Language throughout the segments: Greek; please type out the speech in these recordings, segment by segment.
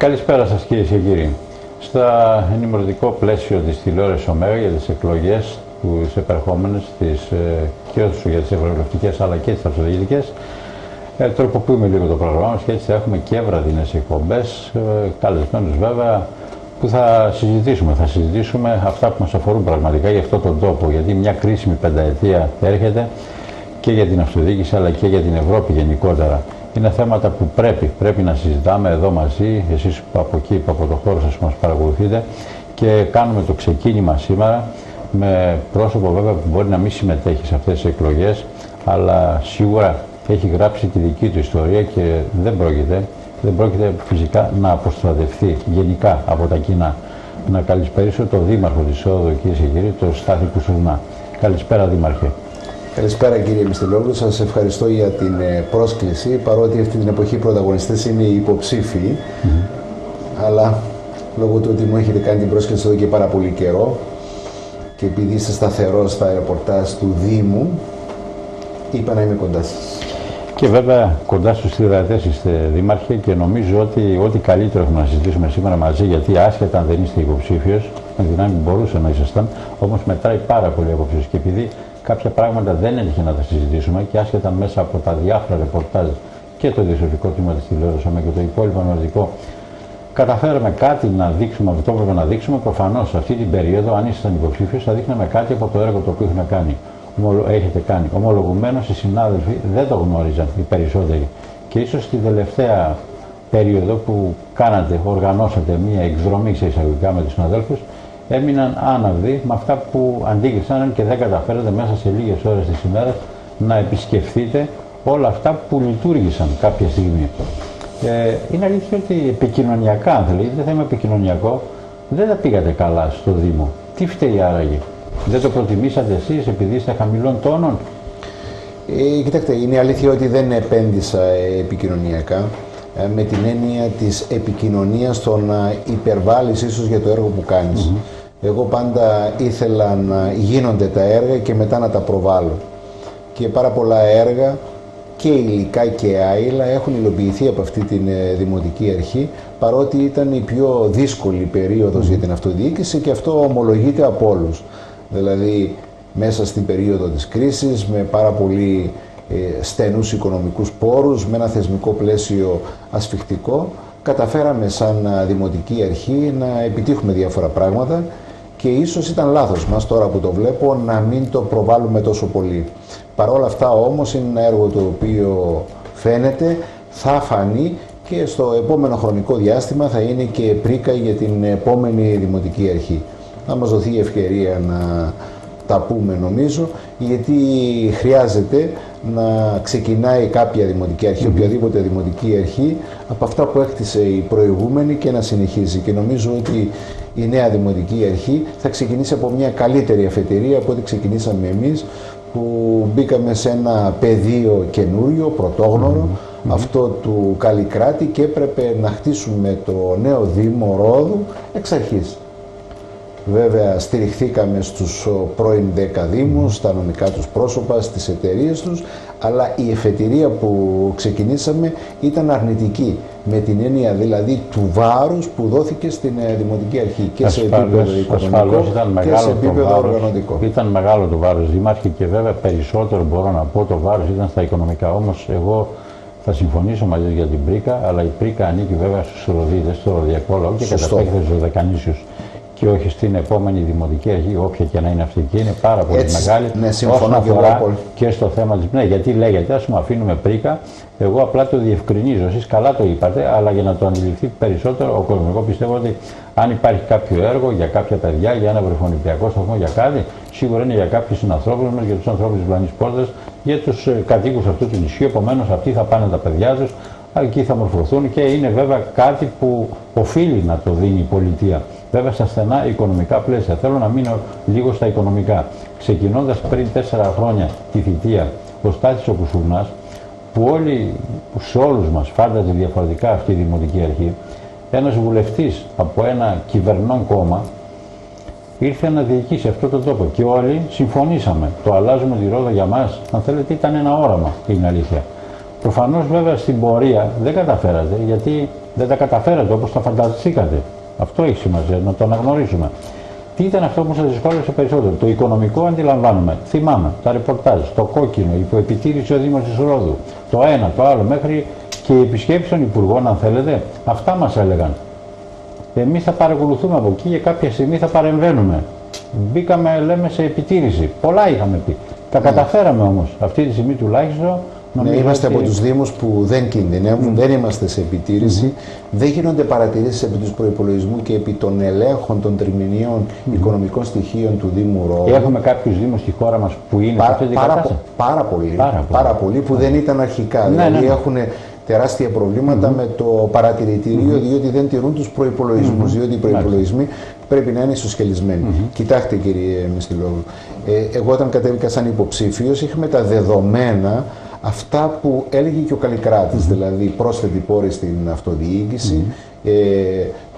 Καλησπέρα σας κυρίες και κύριοι. Στα ενημερωτικό πλαίσιο της τηλεόρασης ΟΜΕΓΑ για τις εκλογές τις επερχόμενες και όσο για τις ευρωβουλευτικές αλλά και τις αυτοδιοικητικές, τροποποιούμε λίγο το πρόγραμμά μας και έτσι θα έχουμε και βραδινές εκπομπές, καλεσμένους βέβαια, που θα συζητήσουμε αυτά που μας αφορούν πραγματικά για αυτόν τον τόπο, γιατί μια κρίσιμη πενταετία έρχεται και για την αυτοδιοίκηση αλλά και για την Ευρώπη γενικότερα. Είναι θέματα που πρέπει να συζητάμε εδώ μαζί, εσείς που από εκεί, που από το χώρο σας που μας παρακολουθείτε, και κάνουμε το ξεκίνημα σήμερα με πρόσωπο βέβαια που μπορεί να μην συμμετέχει σε αυτές τις εκλογές, αλλά σίγουρα έχει γράψει τη δική του ιστορία και δεν πρόκειται φυσικά να αποστρατευτεί γενικά από τα κοινά. Να καλησπερίσω τον Δήμαρχο της Όδου, κυρίες και κύριοι, τον Στάθη Κουσουρνά. Καλησπέρα, Δήμαρχε. Καλησπέρα κύριε Μιστελόγλου, σας ευχαριστώ για την πρόσκληση, παρότι αυτή την εποχή οι πρωταγωνιστές είναι οι υποψήφοι, αλλά λόγω του ότι μου έχετε κάνει την πρόσκληση εδώ και πάρα πολύ καιρό και επειδή είστε σταθερός στα ρεπορτάζ του Δήμου, είπα να είμαι κοντά σας. Και βέβαια κοντά στους τηλεοπτές είστε, Δήμαρχε, και νομίζω ότι ό,τι καλύτερο έχουμε να συζητήσουμε σήμερα μαζί, γιατί άσχετα αν δεν είστε υποψήφιος, με δυνάμει μπορούσε να ήσασταν, όμως μετράει πάρα πολύ απόψεις και επειδή κάποια πράγματα δεν έτυχε να τα συζητήσουμε και άσχετα μέσα από τα διάφορα ρεπορτάζ και το διευθυντικό τμήμα της τηλεόρασης και το υπόλοιπο αναλυτικό, καταφέραμε κάτι να δείξουμε, αυτό που έπρεπε να δείξουμε. Προφανώς σε αυτή την περίοδο, αν ήσασταν υποψήφιος, θα δείχναμε κάτι από το έργο το οποίο έχετε κάνει. Ομολογουμένως οι συνάδελφοι δεν το γνώριζαν οι περισσότεροι. Και ίσως την τελευταία περίοδο που οργανώσατε μία εκδρομή σε εισαγωγικά με τους συναδέλφους, έμειναν άναυδοι με αυτά που αντίκρισαν και δεν καταφέρατε μέσα σε λίγες ώρες της ημέρας να επισκεφθείτε όλα αυτά που λειτουργήσαν κάποια στιγμή. Είναι αλήθεια ότι επικοινωνιακά, αν θέλετε, δεν θα είμαι επικοινωνιακό, δεν τα πήγατε καλά στο Δήμο. Τι φταίει άραγε? Δεν το προτιμήσατε εσείς επειδή είστε χαμηλών τόνων? Κοιτάξτε, είναι αλήθεια ότι δεν επένδυσα επικοινωνιακά, με την έννοια της επικοινωνίας, στο να υπερβάλλεις ίσως για το έργο που κάνεις. Εγώ πάντα ήθελα να γίνονται τα έργα και μετά να τα προβάλλω. Και πάρα πολλά έργα και υλικά και άειλα έχουν υλοποιηθεί από αυτή την Δημοτική Αρχή, παρότι ήταν η πιο δύσκολη περίοδος για την αυτοδιοίκηση και αυτό ομολογείται από όλους. Δηλαδή μέσα στην περίοδο της κρίσης, με πάρα πολύ στενούς οικονομικούς πόρους, με ένα θεσμικό πλαίσιο ασφιχτικό, καταφέραμε σαν Δημοτική Αρχή να επιτύχουμε διάφορα πράγματα και ίσως ήταν λάθος μας, τώρα που το βλέπω, να μην το προβάλλουμε τόσο πολύ. Παρ' όλα αυτά όμως είναι ένα έργο το οποίο φαίνεται, θα φανεί και στο επόμενο χρονικό διάστημα θα είναι και πρίκα για την επόμενη Δημοτική Αρχή. Θα μας δοθεί η ευκαιρία να τα πούμε, νομίζω, γιατί χρειάζεται να ξεκινάει κάποια Δημοτική Αρχή, οποιαδήποτε Δημοτική Αρχή, από αυτά που έκτισε η προηγούμενη και να συνεχίζει. Και νομίζω ότι η νέα Δημοτική Αρχή θα ξεκινήσει από μια καλύτερη αφετηρία από ό,τι ξεκινήσαμε εμείς, που μπήκαμε σε ένα πεδίο καινούριο, πρωτόγνωρο, αυτό του Καλλικράτη, και έπρεπε να χτίσουμε το νέο Δήμο Ρόδου εξ αρχής. Βέβαια στηριχθήκαμε στους πρώην 10 δήμους, στα νομικά τους πρόσωπα, στις εταιρείες τους, αλλά η εφετηρία που ξεκινήσαμε ήταν αρνητική, με την έννοια δηλαδή του βάρους που δόθηκε στην Δημοτική Αρχή και σε επίπεδο οικονομικό και σε επίπεδο οργανωτικό. Ήταν μεγάλο το βάρος, Δήμαρχε, και βέβαια περισσότερο μπορώ να πω το βάρος ήταν στα οικονομικά. Όμως εγώ θα συμφωνήσω μαζί για την πρίκα, αλλά η πρίκα ανήκει βέβαια στους Ροδίτες, στο Ροδιακό Λαό και κατά επέκταση στους Δεκανήσιους, και όχι στην επόμενη Δημοτική Αρχή, όποια και να είναι αυτή. Και είναι πάρα πολύ μεγάλη. Ναι, συμφωνώ και στο θέμα της. Ναι, γιατί λέγεται, ας πούμε, αφήνουμε πρίκα. Εγώ απλά το διευκρινίζω. Εσείς καλά το είπατε, αλλά για να το αντιληφθεί περισσότερο ο κόσμος. Εγώ πιστεύω ότι αν υπάρχει κάποιο έργο για κάποια παιδιά, για ένα βρεφονιπιακό σταθμό, για κάτι, σίγουρα είναι για κάποιους συνανθρώπους μας, για τους ανθρώπους της Βλανής Πόρτας, για τους κατοίκους αυτού του νησιού. Επομένως, αυτοί θα πάνε τα παιδιά τους, εκεί θα μορφωθούν και είναι βέβαια κάτι που οφείλει να το δίνει η πολιτεία. Βέβαια στα στενά οικονομικά πλαίσια. Θέλω να μείνω λίγο στα οικονομικά. Ξεκινώντας πριν 4 χρόνια τη θητεία, ο Στάθης ο Κουσουρνάς, που σε όλους μας φάνταζε διαφορετικά αυτή η Δημοτική Αρχή, ένας βουλευτής από ένα κυβερνών κόμμα ήρθε να διοικήσει αυτόν τον τόπο και όλοι συμφωνήσαμε. Το αλλάζουμε τη Ρόδο για μας, αν θέλετε, ήταν ένα όραμα, είναι αλήθεια. Προφανώς βέβαια στην πορεία δεν καταφέρατε, γιατί δεν τα καταφέρατε όπως τα φανταστήκατε. Αυτό έχει σημασία, να το αναγνωρίσουμε. Τι ήταν αυτό που σας δυσκόλεψε περισσότερο? Το οικονομικό αντιλαμβάνομαι. Θυμάμαι τα ρεπορτάζ, το κόκκινο, η υποεπιτήρηση ο Δήμος της Ρόδου, το ένα, το άλλο, μέχρι και οι επισκέψεις των υπουργών, αν θέλετε, αυτά μας έλεγαν. Εμείς θα παρακολουθούμε από εκεί και κάποια στιγμή θα παρεμβαίνουμε. Μπήκαμε, λέμε, σε επιτήρηση. Πολλά είχαμε πει. Τα καταφέραμε όμως. Αυτή τη στιγμή τουλάχιστον. Ναι, είμαστε από τους Δήμους που δεν κινδυνεύουν, δεν είμαστε σε επιτήρηση, δεν γίνονται παρατηρήσεις επί του προϋπολογισμού και επί των ελέγχων των τριμηνίων οικονομικών στοιχείων του Δήμου Ρόδου. Έχουμε κάποιους Δήμους στη χώρα μας που είναι σε αυτή την κατάσταση. Πάρα πολλοί που δεν ήταν αρχικά. Δηλαδή έχουν τεράστια προβλήματα με το παρατηρητήριο, διότι δεν τηρούν τους προϋπολογισμούς, διότι οι προϋπολογισμοί πρέπει να είναι ισοσχελισμένοι. Κοιτάξτε, κύριε Μιστιλόγλου, εγώ όταν κατέβηκα σαν υποψήφιος είχαμε τα δεδομένα αυτά που έλεγε και ο Καλλικράτης, δηλαδή πρόσθετη πόρη στην αυτοδιοίκηση,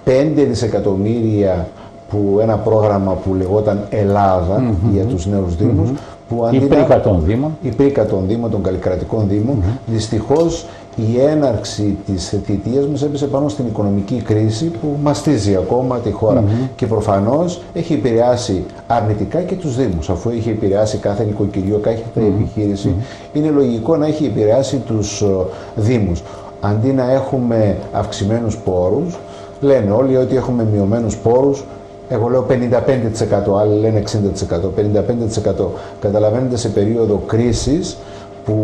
5 δισεκατομμύρια που ένα πρόγραμμα που λεγόταν Ελλάδα για τους νέους Δήμους, που αντί η πρίκα των Δήμων, των καλλικρατικών Δήμων, δυστυχώς η έναρξη της θητείας μας έπεσε πάνω στην οικονομική κρίση που μαστίζει ακόμα τη χώρα και προφανώς έχει επηρεάσει αρνητικά και τους Δήμους. Αφού έχει επηρεάσει κάθε νοικοκυριό, κάθε επιχείρηση, είναι λογικό να έχει επηρεάσει τους Δήμους. Αντί να έχουμε αυξημένους πόρους, λένε όλοι ότι έχουμε μειωμένους πόρους. Εγώ λέω 55%, άλλοι λένε 60%, 55%. Καταλαβαίνετε, σε περίοδο κρίσης που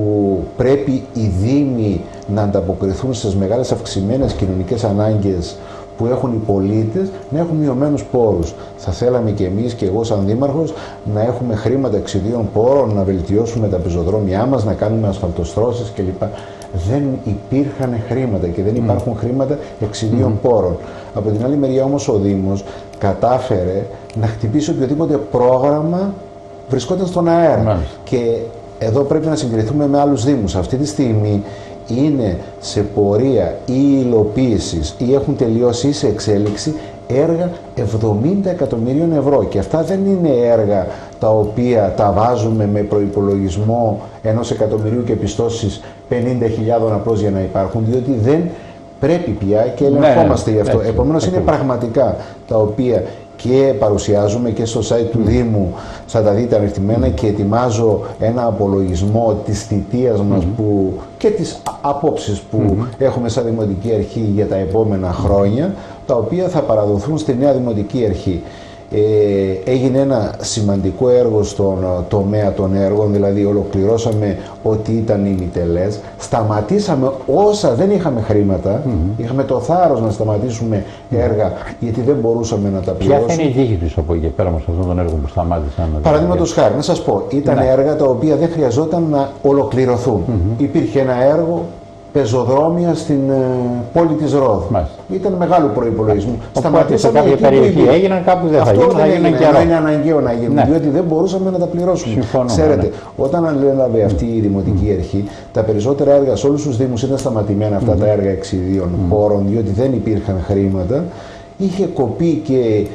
πρέπει οι Δήμοι να ανταποκριθούν στις μεγάλες αυξημένες κοινωνικές ανάγκες που έχουν οι πολίτες, να έχουν μειωμένους πόρους. Θα θέλαμε και εμείς και εγώ σαν Δήμαρχος να έχουμε χρήματα εξιδίων πόρων, να βελτιώσουμε τα πεζοδρόμια μας, να κάνουμε ασφαλτοστρώσεις κλπ. Δεν υπήρχαν χρήματα και δεν υπάρχουν χρήματα εξιδίων πόρων. Από την άλλη μεριά όμως ο Δήμος κατάφερε να χτυπήσει οποιοδήποτε πρόγραμμα βρισκόταν στον αέρα. Και εδώ πρέπει να συγκριθούμε με άλλους Δήμους. Αυτή τη στιγμή είναι σε πορεία ή υλοποίησης ή έχουν τελειώσει ή σε εξέλιξη έργα 70 εκατομμυρίων ευρώ. Και αυτά δεν είναι έργα τα οποία τα βάζουμε με προϋπολογισμό 1 εκατομμυρίου και πιστώσεις 50.000 απλώς για να υπάρχουν, διότι δεν πρέπει πια και ελεγχόμαστε γι' αυτό. Επομένως είναι πραγματικά τα οποία και παρουσιάζουμε και στο site του Δήμου, θα τα δείτε ανοιχτημένα, και ετοιμάζω ένα απολογισμό της θητείας μας που, και τις απόψεις που έχουμε σαν Δημοτική Αρχή για τα επόμενα χρόνια, τα οποία θα παραδοθούν στη νέα Δημοτική Αρχή. Έγινε ένα σημαντικό έργο στον τομέα των έργων, δηλαδή ολοκληρώσαμε ό,τι ήταν οι μητελές, σταματήσαμε όσα δεν είχαμε χρήματα, είχαμε το θάρρος να σταματήσουμε έργα γιατί δεν μπορούσαμε να τα πληρώσουμε. Ποια είναι η τύχη τους από εκεί πέρα με αυτόν τον έργο που σταμάτησαν? Παραδείγματος χάρη, να σας πω, ήταν έργα τα οποία δεν χρειαζόταν να ολοκληρωθούν. Υπήρχε ένα έργο πεζοδρόμια στην πόλη της Ρόδου. Ήταν μεγάλο προϋπολογισμό. Σταματήσαμε σε κάποια περιοχή. Έγιναν, κάπου δεν θα γίνουν. Είναι αναγκαίο να γίνουν, διότι δεν μπορούσαμε να τα πληρώσουμε. Ξέρετε, όταν ανέλαβε αυτή η Δημοτική Αρχή, τα περισσότερα έργα σε όλους τους Δήμους ήταν σταματημένα, αυτά τα έργα εξιδίων πόρων, διότι δεν υπήρχαν χρήματα. Είχε κοπεί και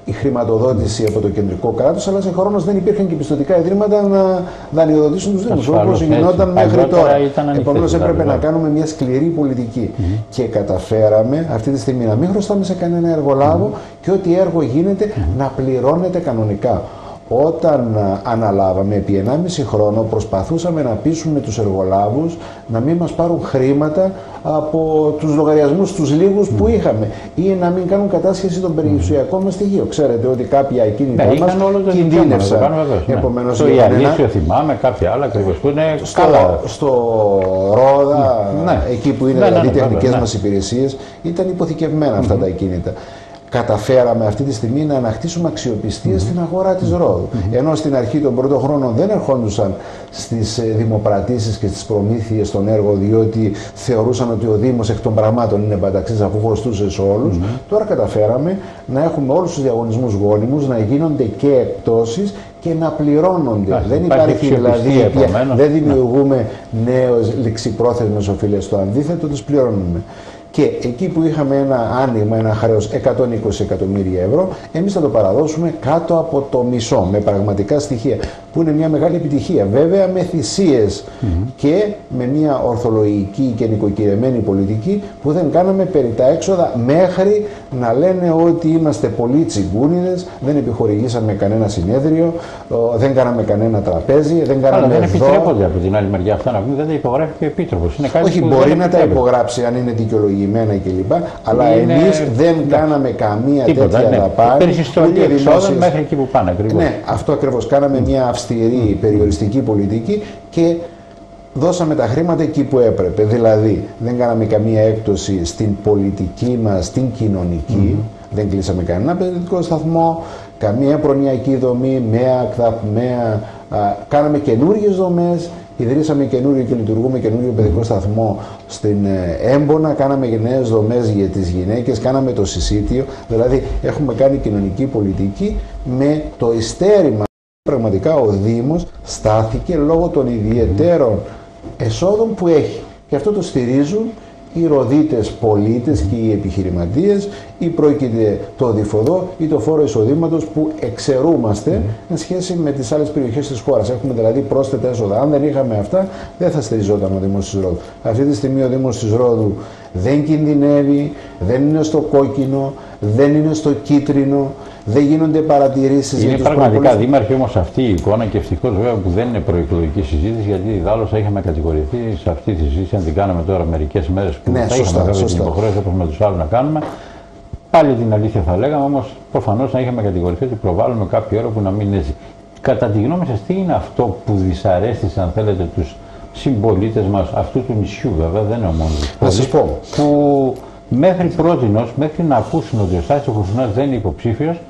η χρηματοδότηση από το κεντρικό κράτος, αλλά σε χρόνος δεν υπήρχαν και πιστωτικά ιδρύματα να δανειοδοτήσουν τους Δήμους, όπως γινόταν μέχρι τώρα. Επομένως έπρεπε να κάνουμε μια σκληρή πολιτική. Και καταφέραμε αυτή τη στιγμή να μην χρωστάμε σε κανένα εργολάβο και ό,τι έργο γίνεται να πληρώνεται κανονικά. Όταν αναλάβαμε επί 1,5 χρόνο προσπαθούσαμε να πείσουμε τους εργολάβους να μην μας πάρουν χρήματα από τους λογαριασμούς τους λίγους που είχαμε ή να μην κάνουν κατάσχεση των περιουσιακών μας στοιχείων. Ξέρετε ότι κάποια ακίνητα μας κινδύνευσαν. Επομένως, το Ιαλίσιο θυμάμαι, κάποια άλλα ακριβώς που είναι στο Ρόδα, εκεί που είναι δηλαδή τεχνικές μας υπηρεσίες, ήταν υποθηκευμένα αυτά τα ακίνητα. Καταφέραμε αυτή τη στιγμή να ανακτήσουμε αξιοπιστία στην αγορά της Ρόδου. Ενώ στην αρχή των πρώτων χρόνων δεν ερχόντουσαν στις δημοπρατήσεις και στις προμήθειες των έργων, διότι θεωρούσαν ότι ο Δήμος εκ των πραγμάτων είναι παταξής αφού χρωστούσε σε όλους. Τώρα καταφέραμε να έχουμε όλους τους διαγωνισμούς γόνιμους, να γίνονται και εκπτώσεις και να πληρώνονται. Δεν υπάρχει δηλαδή, δεν δημιουργούμε νέες ληξιπρόθεσμες οφείλες, το αντίθετο, τους πληρώνουμε. Και εκεί που είχαμε ένα άνοιγμα, ένα χρέος 120 εκατομμύρια ευρώ, εμείς θα το παραδώσουμε κάτω από το μισό, με πραγματικά στοιχεία. που είναι μια μεγάλη επιτυχία. Βέβαια με θυσίες και με μια ορθολογική και νοικοκυρεμένη πολιτική που δεν κάναμε περί τα έξοδα μέχρι να λένε ότι είμαστε πολύ τσιγκούνιδες, δεν επιχορηγήσαμε κανένα συνέδριο, δεν κάναμε κανένα τραπέζι, δεν κάναμε. Αλλά δεν επιτρέπονται από την άλλη μεριά αυτά να πούμε, δεν τα υπογράφει και ο Επίτροπος. Όχι, μπορεί να τα υπογράψει αν είναι δικαιολογημένα κλπ. Αλλά εμείς δεν κάναμε καμία τέτοια δαπάνη. Περισυστολή εξόδων μέχρι εκεί που πάνε ακριβώς. Ναι, αυτό ακριβώς. Κάναμε μια αυστηρή περιοριστική πολιτική και δώσαμε τα χρήματα εκεί που έπρεπε. Δηλαδή, δεν κάναμε καμία έκπτωση στην πολιτική μας, στην κοινωνική. Δεν κλείσαμε κανένα παιδικό σταθμό, καμία προνοιακή δομή, ΜΕΑ, κάναμε καινούργιες δομές. Ιδρύσαμε καινούριο και λειτουργούμε καινούριο παιδικό σταθμό στην Έμπονα, κάναμε νέες δομές για τις γυναίκες, κάναμε το συσίτιο, δηλαδή έχουμε κάνει κοινωνική πολιτική με το ειστέρημα. Πραγματικά ο Δήμος στάθηκε λόγω των ιδιαιτέρων εσόδων που έχει και αυτό το στηρίζουν οι ροδίτες πολίτες και οι επιχειρηματίες ή πρόκειται το διφοδό ή το φόρο εισοδήματος που εξαιρούμαστε εν σχέση με τις άλλες περιοχές της χώρας. Έχουμε δηλαδή πρόσθετα έσοδα. Αν δεν είχαμε αυτά, δεν θα στηριζόταν ο Δήμος της Ρόδου. Αυτή τη στιγμή ο Δήμος της Ρόδου δεν κινδυνεύει, δεν είναι στο κόκκινο, δεν είναι στο κίτρινο, δεν γίνονται παρατηρήσεις. Είναι πραγματικά δήμαρχοι όμως αυτή η εικόνα και ευτυχώς βέβαια που δεν είναι προεκλογική συζήτηση, γιατί δάλλως θα είχαμε κατηγορηθεί σε αυτή τη συζήτηση, αν την κάναμε τώρα μερικές μέρες που θα είχαμε βέβαια την υποχρέωση όπως με τους άλλους να κάνουμε. Πάλι την αλήθεια θα λέγαμε, όμως προφανώς να είχαμε κατηγορηθεί ότι προβάλλουμε κάποιο έργο που να μην έτσι. Κατά τη γνώμη σας, τι είναι αυτό που δυσαρέστησε, αν θέλετε, τους συμπολίτες μας αυτού του νησιού, βέβαια δεν είναι ο μόνος. Να σας πω. Που μέχρι πρότινος, μέχρι να ακούσουν ότι ο Στάθης Κουρθουνάς δεν είναι υποψήφιος,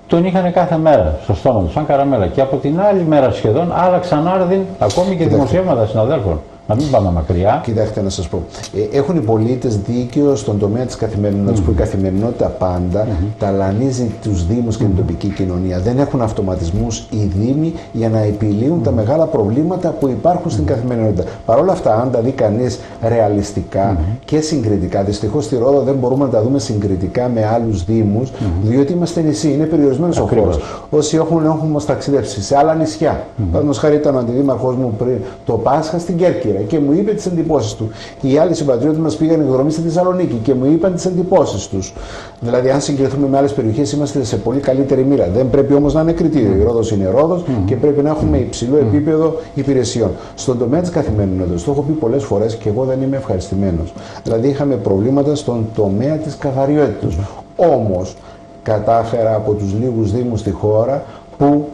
τον είχαν κάθε μέρα στο στόμα του, σαν καραμέλα. Και από την άλλη μέρα σχεδόν άλλαξαν άρδιν ακόμη και δημοσιεύματα συναδέλφων. Να μην πάμε μακριά. Κοιτάξτε, να σας πω. Έχουν οι πολίτες δίκαιο στον τομέα της καθημερινότητας, που η καθημερινότητα πάντα ταλανίζει τους Δήμους και την τοπική κοινωνία. Δεν έχουν αυτοματισμούς οι Δήμοι για να επιλύουν τα μεγάλα προβλήματα που υπάρχουν στην καθημερινότητα. Παρ' όλα αυτά, αν τα δει κανείς ρεαλιστικά και συγκριτικά, δυστυχώς στη Ρόδο δεν μπορούμε να τα δούμε συγκριτικά με άλλους Δήμους, διότι είμαστε νησί, είναι περιορισμένος ο χώρος. Όσοι έχουν όμως ταξιδέψει σε άλλα νησιά. Παραδείγματος χάρη, ήταν ο αντιδήμαρχός μου πριν το Πάσχα στην Κέρκυρα και μου είπε τις εντυπώσεις του. Οι άλλοι συμπατριώτες μας πήγαν εκδρομή στη Θεσσαλονίκη και μου είπαν τις εντυπώσεις τους. Δηλαδή, αν συγκριθούμε με άλλες περιοχές, είμαστε σε πολύ καλύτερη μοίρα. Δεν πρέπει όμως να είναι κριτήριο. Η Ρόδος είναι Ρόδος και πρέπει να έχουμε υψηλό επίπεδο υπηρεσιών. Στον τομέα της καθημερινότητας, το έχω πει πολλές φορές και εγώ δεν είμαι ευχαριστημένος. Δηλαδή, είχαμε προβλήματα στον τομέα της καθαριότητας. Όμως, κατάφερα από τους λίγους Δήμους στη χώρα που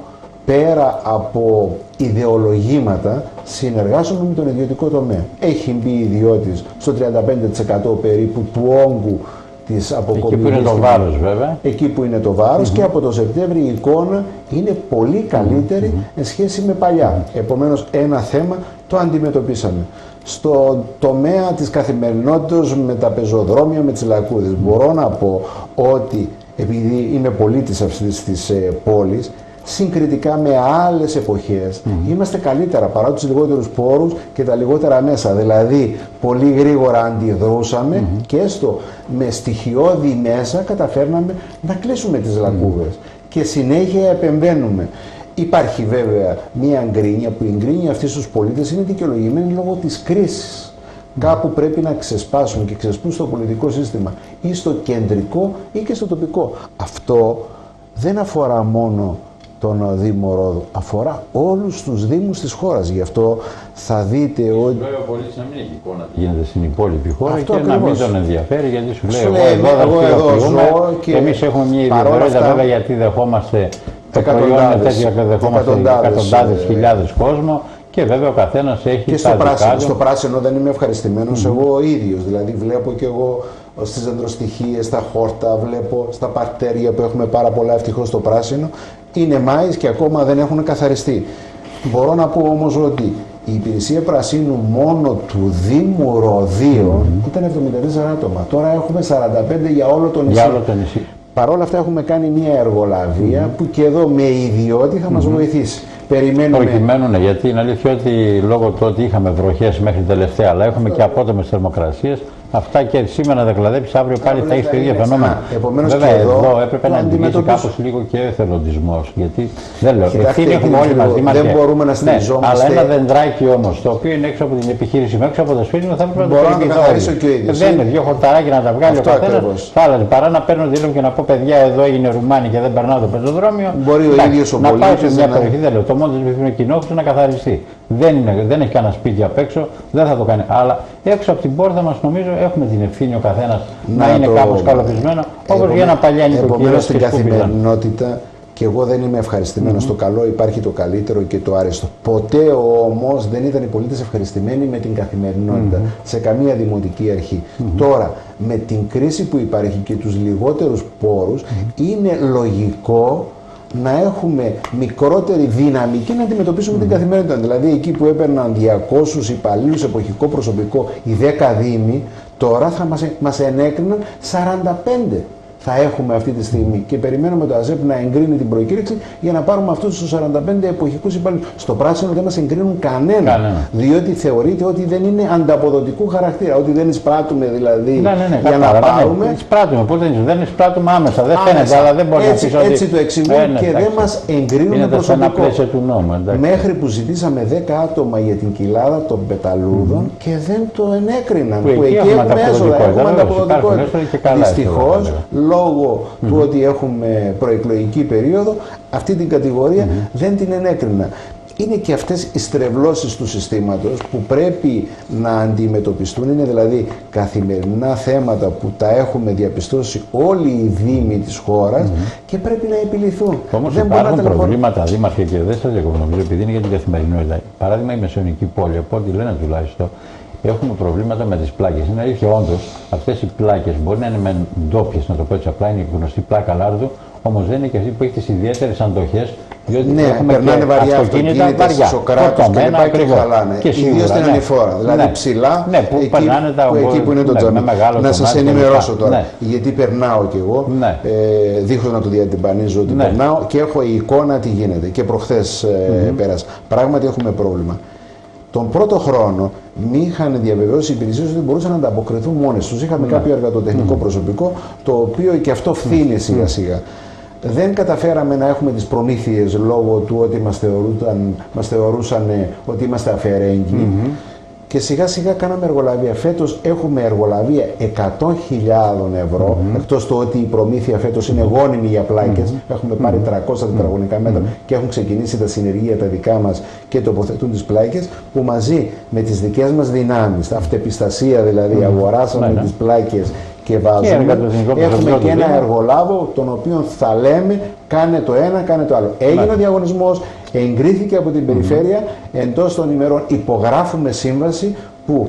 πέρα από ιδεολογήματα συνεργάζομαι με τον ιδιωτικό τομέα. Έχει μπει ιδιώτης στο 35% περίπου του όγκου της αποκομιδής. Εκεί που είναι το βάρος βέβαια. Εκεί που είναι το βάρος και από το Σεπτέμβριο η εικόνα είναι πολύ καλύτερη εν σχέση με παλιά. Επομένως ένα θέμα το αντιμετωπίσαμε. Στο τομέα της καθημερινότητας με τα πεζοδρόμια, με τις λακκούδες, μπορώ να πω ότι επειδή είμαι πολίτης αυτής της πόλης, συγκριτικά με άλλες εποχές, είμαστε καλύτερα παρά τους λιγότερους πόρους και τα λιγότερα μέσα. Δηλαδή, πολύ γρήγορα αντιδρούσαμε και έστω με στοιχειώδη μέσα καταφέρναμε να κλείσουμε τις λακκούβες και συνέχεια επεμβαίνουμε. Υπάρχει βέβαια μία γκρίνια που η γκρίνια αυτή στους πολίτες είναι δικαιολογημένη λόγω της κρίσης. Κάπου πρέπει να ξεσπάσουν και ξεσπούν στο πολιτικό σύστημα ή στο κεντρικό ή και στο τοπικό. Αυτό δεν αφορά μόνο τον Δήμο Ρόδου, αφορά όλους τους Δήμους της χώρας. Γι' αυτό θα δείτε ότι. Βέβαια, ο πολίτης να μην έχει εικόνα τι γίνεται στην υπόλοιπη χώρα αυτό και ακριβώς. να μην τον ενδιαφέρει, γιατί σου λέει: εγώ εδώ ζω και εμείς έχουμε μια ιδιαιτερότητα βέβαια, γιατί δεχόμαστε το προϊόν τέτοια και δεχόμαστε εκατοντάδες χιλιάδες κόσμο. Και βέβαια ο καθένας έχει και στο πράσινο δεν είμαι ευχαριστημένος εγώ ο ίδιος. Δηλαδή βλέπω και εγώ στις δεντροστοιχίες, στα χόρτα, βλέπω στα παρτέρια που έχουμε πάρα πολλά ευτυχώς στο πράσινο. Είναι Μάης και ακόμα δεν έχουν καθαριστεί. Μπορώ να πω όμως ότι η υπηρεσία πρασίνου μόνο του Δήμου Ροδίων ήταν 74 άτομα. Τώρα έχουμε 45 για όλο το νησί. Παρ' όλα αυτά έχουμε κάνει μια εργολαβία που και εδώ με ιδιώτη θα μας βοηθήσει. Περιμένουμε. Προκειμένου, ναι, γιατί είναι αλήθεια ότι λόγω του ότι είχαμε βροχές μέχρι τελευταία, αλλά έχουμε και απότομες θερμοκρασίες, αυτά και σήμερα δεν κλαδέψει, αύριο πάλι θα έχει το ίδιο φαινόμενο. Επομένως, βέβαια, και εδώ έπρεπε να αντιμετωπίσει κάπως λίγο και ο εθελοντισμός. Γιατί δεν λέω, ευθύνη έχουμε όλοι μαζί. Δεν μπορούμε να στηριζόμαστε. Αλλά ένα δεντράκι όμως, το οποίο είναι έξω από την επιχείρηση, έξω από το σπίτι μου, θα έπρεπε να το καθαρίσω και ο ίδιος. Δεν είναι δύο χορταράκια να τα βγάλει ο καθένας. Θα άλλαζε. Παρά να παίρνω δίλημα και να πω παιδιά, εδώ έγινε Ρουμάνι και δεν περνάω το πεζοδρόμιο. Μπορεί ο ίδιος ο να πολίτης πάει σε μια περιοχή, δεν λέω. Το μόνο που είναι κοινό να καθαριστεί. Δεν έχει κανένα σπίτι απ' έξω, δεν θα το κάνει. Αλλά έξω από την πόρτα μας νομίζω έχουμε την ευθύνη ο καθένας να είναι κάπως καλοπισμένο, όπως για ένα παλιά νοικοκυριό. Επομένως στην καθημερινότητα, και εγώ δεν είμαι ευχαριστημένος. Στο καλό υπάρχει το καλύτερο και το άρεστο. Ποτέ όμως δεν ήταν οι πολίτες ευχαριστημένοι με την καθημερινότητα σε καμία δημοτική αρχή. Τώρα, με την κρίση που υπάρχει και τους λιγότερους πόρους, είναι λογικό να έχουμε μικρότερη δυναμική να αντιμετωπίσουμε την καθημερινότητα. Δηλαδή, εκεί που έπαιρναν 200 υπαλλήλους, εποχικό προσωπικό, οι 10 δήμοι, τώρα θα μας ενέκριναν 45. Θα έχουμε αυτή τη στιγμή και περιμένουμε το ΑΖΕΠ να εγκρίνει την προκήρυξη για να πάρουμε αυτούς τους 45 εποχικούς υπαλλήλους. Στο πράσινο δεν μας εγκρίνουν κανένα. Διότι θεωρείται ότι δεν είναι ανταποδοτικού χαρακτήρα. Ότι δεν εισπράττουμε δηλαδή για να πάρουμε. Εισπράττουμε, πώς δεν εισπράττουμε άμεσα. Δεν φαίνεται, αλλά δεν μπορεί να πει ότι. Έτσι το εξηγούν και δεν μας εγκρίνουν προσωπικό. Μέχρι που ζητήσαμε 10 άτομα για την κοιλάδα των πεταλούδων και δεν το ενέκριναν. Που εκεί έχουμε έσοδα, έχουμε ανταποδοτικότητα. Δυστυχώς, λόγω του ότι έχουμε προεκλογική περίοδο, αυτή την κατηγορία δεν την ενέκρινα. Είναι και αυτές οι στρεβλώσεις του συστήματος που πρέπει να αντιμετωπιστούν. Είναι δηλαδή καθημερινά θέματα που τα έχουμε διαπιστώσει όλοι οι δήμοι της χώρας και πρέπει να επιληθούν. Όμως υπάρχουν προβλήματα, δήμαρχε, και δεν σας διακοπώ, νομίζω, επειδή είναι για την καθημερινότητα. Παράδειγμα, η Μεσαιωνική πόλη, από ό,τι λένε τουλάχιστον, έχουμε προβλήματα με τις πλάκες. Είναι αλήθεια, όντως, αυτές οι πλάκες μπορεί να είναι ντόπιες, να το πω έτσι απλά, είναι η γνωστή πλάκα Λάρδου, όμως δεν είναι και αυτή που έχει τις ιδιαίτερες αντοχές. Διότι έχουμε περνάνε βαριά αυτοκίνητα βαριά, Σοκράτους και χαλάνε. Ιδίως στην ανηφόρα, δηλαδή ψηλά, εκεί που είναι το τζαμί. Να σας ενημερώσω τώρα, γιατί περνάω κι εγώ, δίχως να το διατυμπανίζω ότι περνάω και έχω η εικόνα τι γίνεται. Και προχθές πέρασε. Πράγματι έχουμε πρόβλημα. Τον πρώτο χρόνο μη είχαν διαβεβαιώσει οι υπηρεσίες ότι μπορούσαν να ανταποκριθούν μόνες τους. Είχαμε κάποιο εργατοτεχνικό προσωπικό, το οποίο και αυτό φθήνει σιγά σιγά. Δεν καταφέραμε να έχουμε τις προμήθειες λόγω του ότι μας θεωρούσαν ότι είμαστε αφαιρέγγοι. Και σιγά σιγά κάναμε εργολαβία. Φέτος έχουμε εργολαβία 100.000 ευρώ, εκτός του ότι η προμήθεια φέτος είναι γόνιμη για πλάκες. Έχουμε πάρει 300 τετραγωνικά μέτρα και έχουν ξεκινήσει τα συνεργεία τα δικά μας και τοποθετούν τις πλάκες, που μαζί με τις δικές μας δυνάμεις, τα αυτεπιστασία δηλαδή, αγοράσαμε τις πλάκες και βάζουμε. Έχουμε και ένα εργολάβο, τον οποίο θα λέμε κάνε το ένα, κάνε το άλλο. Έγινε ο διαγωνισμός, εγκρίθηκε από την περιφέρεια, εντός των ημερών υπογράφουμε σύμβαση που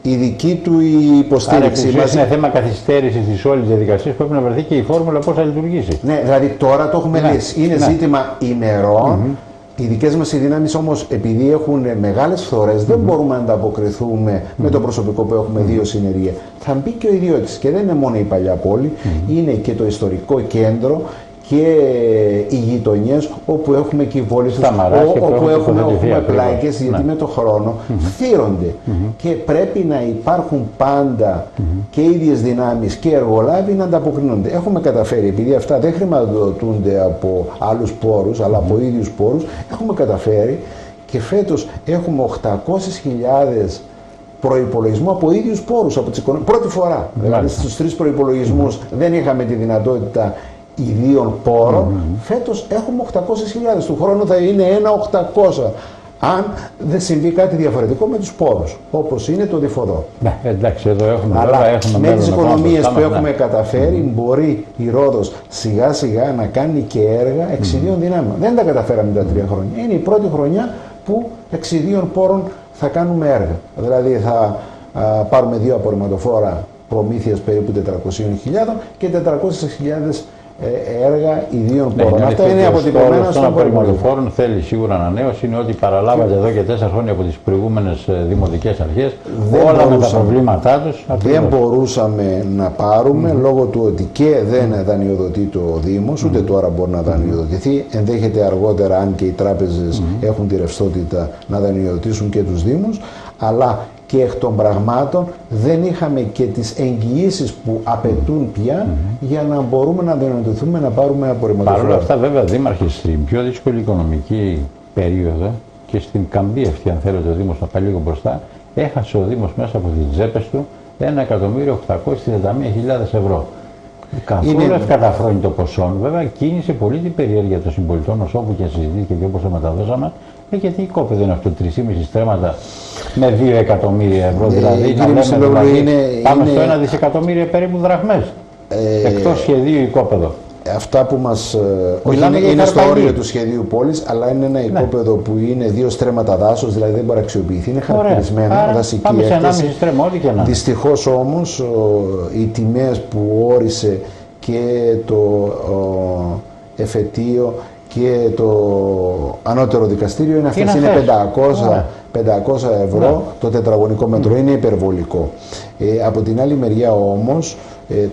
η δική του υποστήριξη. Είναι θέμα καθυστέρησης της όλης διαδικασίας, πρέπει να βρεθεί και η φόρμουλα πώς θα λειτουργήσει. Ναι, δηλαδή τώρα το έχουμε λύσει. Είναι ζήτημα ημερών. Οι δικές μας οι δυνάμεις όμως, επειδή έχουν μεγάλες φθορές, δεν μπορούμε να ανταποκριθούμε με το προσωπικό που έχουμε 2 συνεργεία. Θα μπει και ο ιδιώτης, και δεν είναι μόνο η παλιά πόλη, είναι και το ιστορικό κέντρο και οι γειτονιές όπου έχουμε κυβόλισσες, όπου έχουμε πλάκες, γιατί με το χρόνο φθύρονται. Και πρέπει να υπάρχουν πάντα και ίδιες δυνάμεις και εργολάβοι να ανταποκρίνονται. Έχουμε καταφέρει, επειδή αυτά δεν χρηματοδοτούνται από άλλους πόρους, αλλά από ίδιους πόρους, έχουμε καταφέρει και φέτος έχουμε 800.000 προϋπολογισμό από ίδιους πόρους, από τις οικονομίες. Πρώτη φορά, δηλαδή στους 3 προϋπολογισμούς δεν είχαμε τη δυνατότητα ιδίων πόρων. Φέτος έχουμε 800.000, του χρόνου θα είναι 1.800. Αν δεν συμβεί κάτι διαφορετικό με τους πόρους, όπως είναι το διφοδό. Ναι, εντάξει, εδώ έχουμε. Αλλά με τις οικονομίες που έχουμε καταφέρει, μπορεί η Ρόδος σιγά σιγά να κάνει και έργα εξιδίων δυνάμεων. Δεν τα καταφέραμε τα 3 χρόνια. Είναι η πρώτη χρονιά που εξιδίων πόρων θα κάνουμε έργα. Δηλαδή θα πάρουμε 2 απορριμματοφόρα προμήθειας περίπου 400.000 και 400.000 έργα ιδίων πόρων. Αυτά είναι αποτυπωμένα στον Πολυμορφοφόρων. Θέλει σίγουρα ανανέωση. Είναι ότι παραλάβατε εδώ και 4 χρόνια από τις προηγούμενες δημοτικές αρχές. Όλα με τα προβλήματά τους. Δεν μπορούσαμε να πάρουμε λόγω του ότι και δεν δανειοδοτεί το Δήμος, ούτε τώρα μπορεί να δανειοδοτηθεί. Ενδέχεται αργότερα, αν και οι τράπεζες έχουν τη ρευστότητα, να δανειοδοτήσουν και τους Δήμους. Αλλά και εκ των πραγμάτων δεν είχαμε και τις εγγυήσεις που απαιτούν πια για να μπορούμε να δανειοδοτηθούμε, να πάρουμε απορριμματοφόρο. Παρ' όλα αυτά, βέβαια, δήμαρχε, στην πιο δύσκολη οικονομική περίοδο και στην καμπή αυτή, αν θέλετε, ο Δήμος να πάει λίγο μπροστά, έχασε ο Δήμος μέσα από τις τσέπες του 1.831.000 ευρώ. Καθόλου ευκαταφρόνητο ποσό. Βέβαια, κίνησε πολύ την περιέργεια των συμπολιτών, όσο όπου και συζητήθηκε και όπως το μεταδώσαμε. Γιατί η κόπεδο είναι αυτό, 3,5 στρέμματα με 2 εκατομμύρια ευρώ. Δηλαδή, πάμε στο 1 δισεκατομμύριο περίπου δραχμές. Εκτός σχεδίου οικόπεδο. Αυτά που μας. Είναι στο όριο του σχεδίου πόλης, αλλά είναι ένα οικόπεδο που είναι 2 στρέμματα δάσος, δηλαδή δεν μπορεί να αξιοποιηθεί. Είναι χαρακτηρισμένο, δασική έκταση. Δυστυχώς όμως οι τιμές που όρισε και το εφετείο και το ανώτερο δικαστήριο είναι αυτές. Είναι 500 ευρώ το τετραγωνικό μέτρο. Είναι υπερβολικό. Από την άλλη μεριά όμως,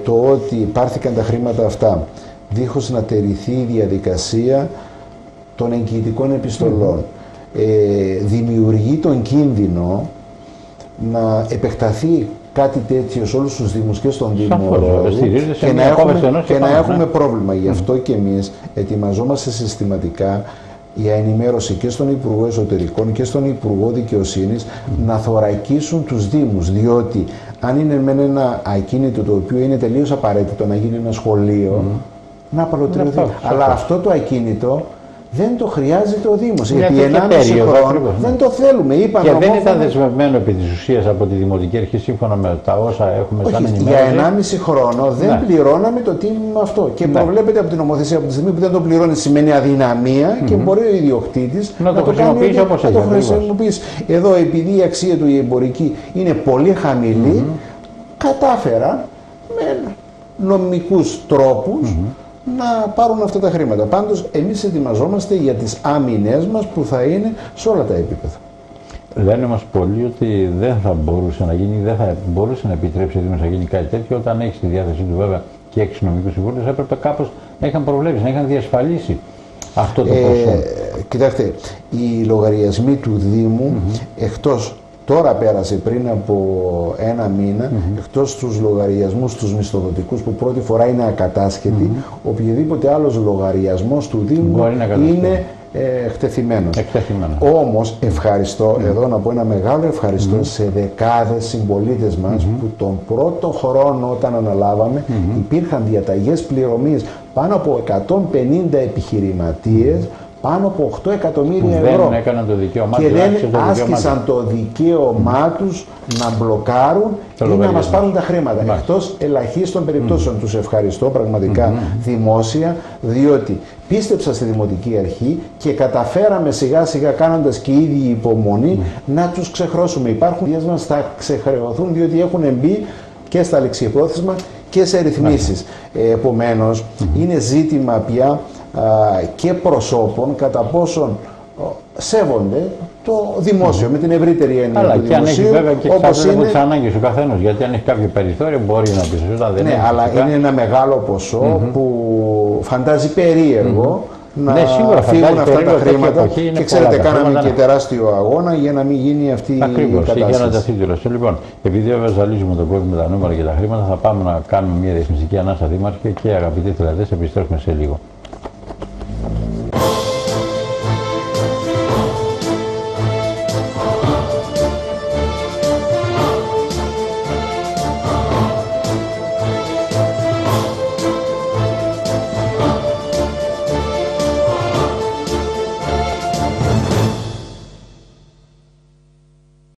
το ότι υπάρχηκαν τα χρήματα αυτά δίχως να τηρηθεί η διαδικασία των εγγυητικών επιστολών, δημιουργεί τον κίνδυνο να επεκταθεί κάτι τέτοιο σε όλους τους Δήμους και στον Δήμο και να έχουμε πρόβλημα. Γι' αυτό και εμείς ετοιμαζόμαστε συστηματικά για ενημέρωση και στον Υπουργό Εσωτερικών και στον Υπουργό Δικαιοσύνης να θωρακίσουν τους Δήμους, διότι αν είναι με ένα ακίνητο το οποίο είναι τελείως απαραίτητο να γίνει ένα σχολείο, να απαλωτριωθεί. Αλλά αυτό το ακίνητο δεν το χρειάζεται ο Δήμος. Γιατί 1,5 χρόνο δεν το θέλουμε. Και δεν ήταν δεσμευμένο επί της ουσίας από τη Δημοτική Αρχή σύμφωνα με τα όσα έχουμε σαν ενημέρωση. Για 1,5 χρόνο δεν πληρώναμε το τίμημα αυτό. Και προβλέπεται από την νομοθεσία από τη στιγμή που δεν το πληρώνει σημαίνει αδυναμία και μπορεί ο ιδιοκτήτης να το χρησιμοποιήσει όπως έχει. Εδώ, επειδή η αξία του η εμπορική είναι πολύ χαμηλή, κατάφεραν με νομικούς τρόπους να πάρουν αυτά τα χρήματα. Πάντως, εμείς ετοιμαζόμαστε για τις άμυνές μας που θα είναι σε όλα τα επίπεδα. Λένε όμως πολλοί ότι δεν θα μπορούσε να γίνει, δεν θα μπορούσε να επιτρέψει ο Δήμος να γίνει κάτι τέτοιο. Όταν έχει στη διάθεσή του βέβαια και 6 νομικούς συμβούλους, έπρεπε κάπως να είχαν προβλέψει, να είχαν διασφαλίσει αυτό το ποσό. Κοιτάξτε, οι λογαριασμοί του Δήμου, εκτός τώρα πέρασε πριν από 1 μήνα, εκτός τους λογαριασμούς τους μισθοδοτικούς που πρώτη φορά είναι ακατάσχετοι, οποιοδήποτε άλλος λογαριασμός του Δήμου είναι εκτεθειμένος. Όμως ευχαριστώ, εδώ να πω ένα μεγάλο ευχαριστώ σε δεκάδες συμπολίτες μας που τον πρώτο χρόνο όταν αναλάβαμε υπήρχαν διαταγές πληρωμής πάνω από 150 επιχειρηματίες, πάνω από 8 εκατομμύρια ευρώ. Δεν έκαναν το δικαίωμά και δεν άσκησαν το δικαίωμά τους να μπλοκάρουν ή να μας πάρουν τα χρήματα. Εκτός ελαχίστων περιπτώσεων. Τους ευχαριστώ πραγματικά δημόσια, διότι πίστεψα στη Δημοτική Αρχή και καταφέραμε σιγά σιγά, κάνοντας και ήδη υπομονή, να τους ξεχρώσουμε. Υπάρχουν διές μας θα ξεχρεωθούν διότι έχουν μπει και στα λεξιπρόθεσμα και σε ρυθμίσεις. Επομένως, είναι ζήτημα πια και προσώπων κατά πόσον σέβονται το δημόσιο με την ευρύτερη έννοια του δημοσίου. Αλλά και αν έχει βέβαια και εξάρτητα τις ανάγκες του καθένας, γιατί αν έχει κάποιο περιθώριο μπορεί να πει σωστά, δεν είναι. Αλλά είναι ένα μεγάλο ποσό που φαντάζει περίεργο να φύγουν αυτά τα χρήματα και ξέρετε κάναμε και τεράστιο αγώνα για να μην γίνει αυτή η κατάσταση. Γίνονται αφίτηρος. Λοιπόν, επειδή βέβαια ζαλίζουμε τον κόσμο με τα νούμερα και τα χρήματα, θα πάμε να κάνουμε μια διαφημιστική ανάσα, Δήμαρχε, και αγαπητοί θεατές, επιστρέφουμε σε λίγο.